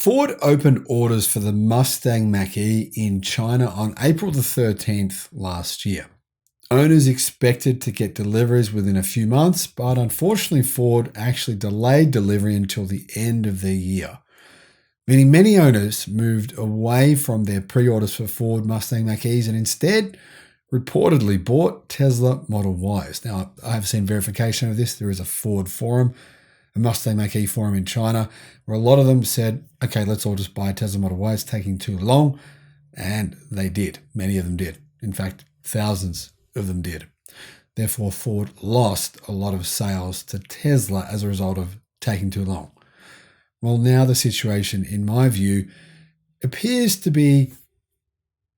Ford opened orders for the Mustang Mach-E in China on April the 13th last year. Owners expected to get deliveries within a few months, but unfortunately Ford actually delayed delivery until the end of the year, meaning many owners moved away from their pre-orders for Ford Mustang Mach-E's and instead reportedly bought Tesla Model Ys. Now, I have seen verification of this. There is a Ford forum, a Mustang Mach-E forum in China, where a lot of them said, okay, let's all just buy a Tesla Model Y. It's taking too long. And they did. Many of them did. In fact, thousands of them did. Therefore, Ford lost a lot of sales to Tesla as a result of taking too long. Well, now the situation, in my view, appears to be,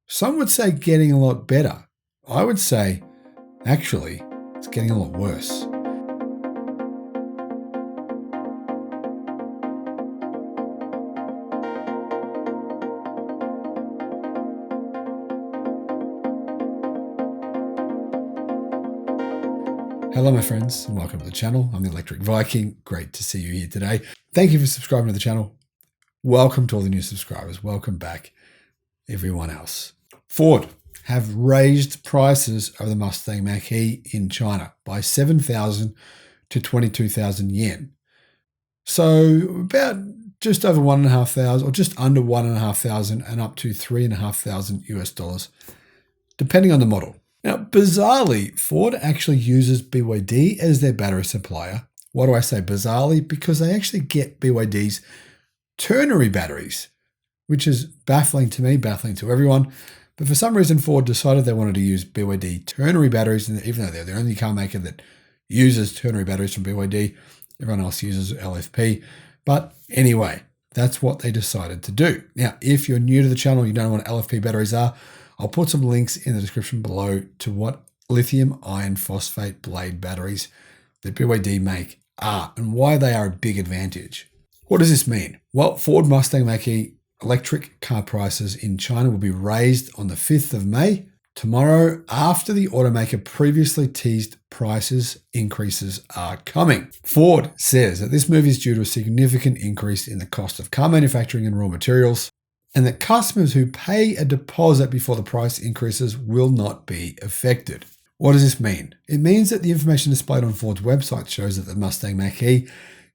some would say, getting a lot better. I would say, actually, it's getting a lot worse. Hello, my friends, and welcome to the channel. I'm the Electric Viking. Great to see you here today. Thank you for subscribing to the channel. Welcome to all the new subscribers. Welcome back, everyone else. Ford have raised prices of the Mustang Mach-E in China by 7,000 to 22,000 yen. So about just over 1,500 or just under 1,500 and up to 3,500 US dollars, depending on the model. Now, bizarrely, Ford actually uses BYD as their battery supplier. Why do I say bizarrely? Because they actually get BYD's ternary batteries, which is baffling to me, baffling to everyone. But for some reason, Ford decided they wanted to use BYD ternary batteries, and even though they're the only car maker that uses ternary batteries from BYD, everyone else uses LFP. But anyway, that's what they decided to do. Now, if you're new to the channel, you don't know what LFP batteries are, I'll put some links in the description below to what lithium iron phosphate blade batteries that BYD make are and why they are a big advantage. What does this mean? Well, Ford Mustang Mach-E electric car prices in China will be raised on the 5th of May, tomorrow, after the automaker previously teased prices increases are coming. Ford says that this move is due to a significant increase in the cost of car manufacturing and raw materials, and that customers who pay a deposit before the price increases will not be affected. What does this mean? It means that the information displayed on Ford's website shows that the Mustang Mach-E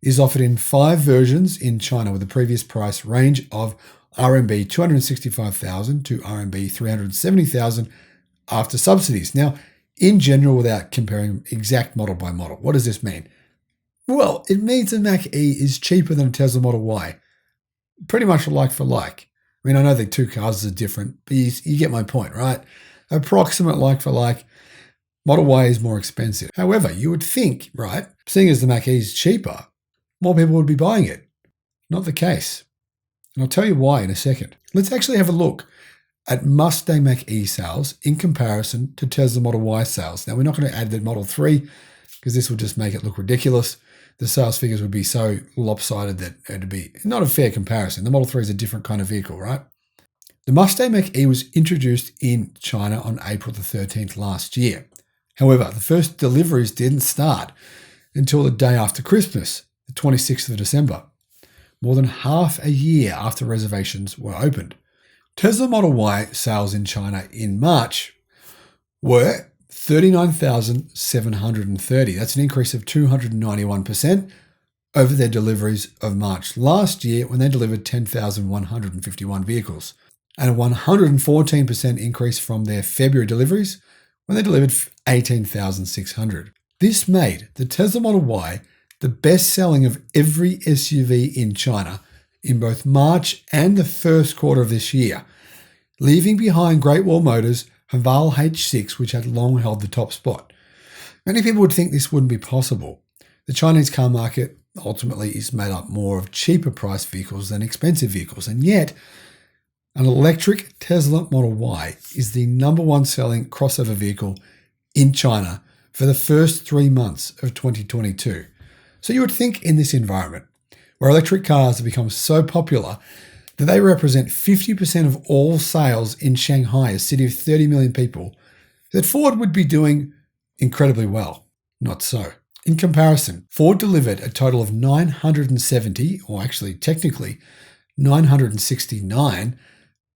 is offered in 5 versions in China with a previous price range of RMB 265,000 to RMB 370,000 after subsidies. Now, in general, without comparing exact model by model, what does this mean? Well, it means the Mach-E is cheaper than a Tesla Model Y. Pretty much like for like. I mean, I know the two cars are different, but you get my point, right? Approximate like for like. Model Y is more expensive. However, you would think, right, seeing as the Mach-E is cheaper, more people would be buying it. Not the case. And I'll tell you why in a second. Let's actually have a look at Mustang Mach-E sales in comparison to Tesla Model Y sales. Now, we're not going to add the Model 3 because this will just make it look ridiculous. The sales figures would be so lopsided that it would be not a fair comparison. The Model 3 is a different kind of vehicle, right? The Mustang Mach-E was introduced in China on April the 13th last year. However, the first deliveries didn't start until the day after Christmas, the 26th of December, more than half a year after reservations were opened. Tesla Model Y sales in China in March were 39,730. That's an increase of 291% over their deliveries of March last year when they delivered 10,151 vehicles, and a 114% increase from their February deliveries when they delivered 18,600. This made the Tesla Model Y the best-selling of every SUV in China in both March and the first quarter of this year, leaving behind Great Wall Motors' Haval H6, which had long held the top spot. Many people would think this wouldn't be possible. The Chinese car market ultimately is made up more of cheaper priced vehicles than expensive vehicles, and yet an electric Tesla Model Y is the #1 selling crossover vehicle in China for the first 3 months of 2022. So you would think in this environment, where electric cars have become so popular that they represent 50% of all sales in Shanghai, a city of 30 million people, that Ford would be doing incredibly well. Not so. In comparison, Ford delivered a total of 970, or actually technically 969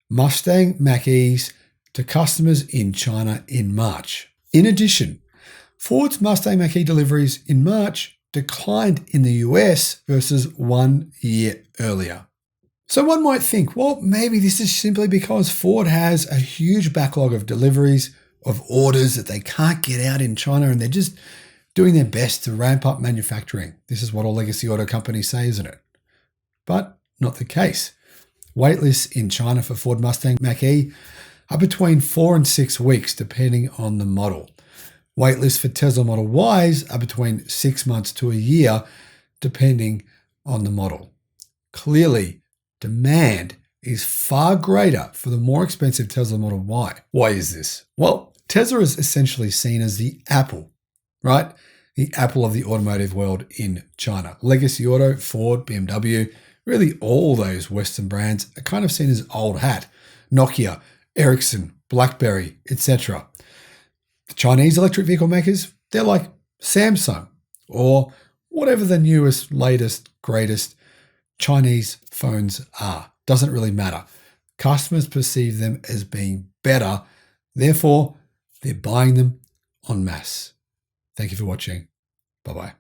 Mustang Mach-E's to customers in China in March. In addition, Ford's Mustang Mach-E deliveries in March declined in the US versus 1 year earlier. So one might think, well, maybe this is simply because Ford has a huge backlog of deliveries, of orders that they can't get out in China, and they're just doing their best to ramp up manufacturing. This is what all legacy auto companies say, isn't it? But not the case. Waitlists in China for Ford Mustang Mach-E are between 4 and 6 weeks, depending on the model. Waitlists for Tesla Model Ys are between 6 months to a year, depending on the model. Clearly, demand is far greater for the more expensive Tesla Model Y. Why is this? Well, Tesla is essentially seen as the Apple, right? The Apple of the automotive world in China. Legacy Auto, Ford, BMW, really all those Western brands are kind of seen as old hat. Nokia, Ericsson, BlackBerry, etc. The Chinese electric vehicle makers, they're like Samsung or whatever the newest, latest, greatest Chinese phones are. Doesn't really matter. Customers perceive them as being better. Therefore, they're buying them en masse. Thank you for watching. Bye-bye.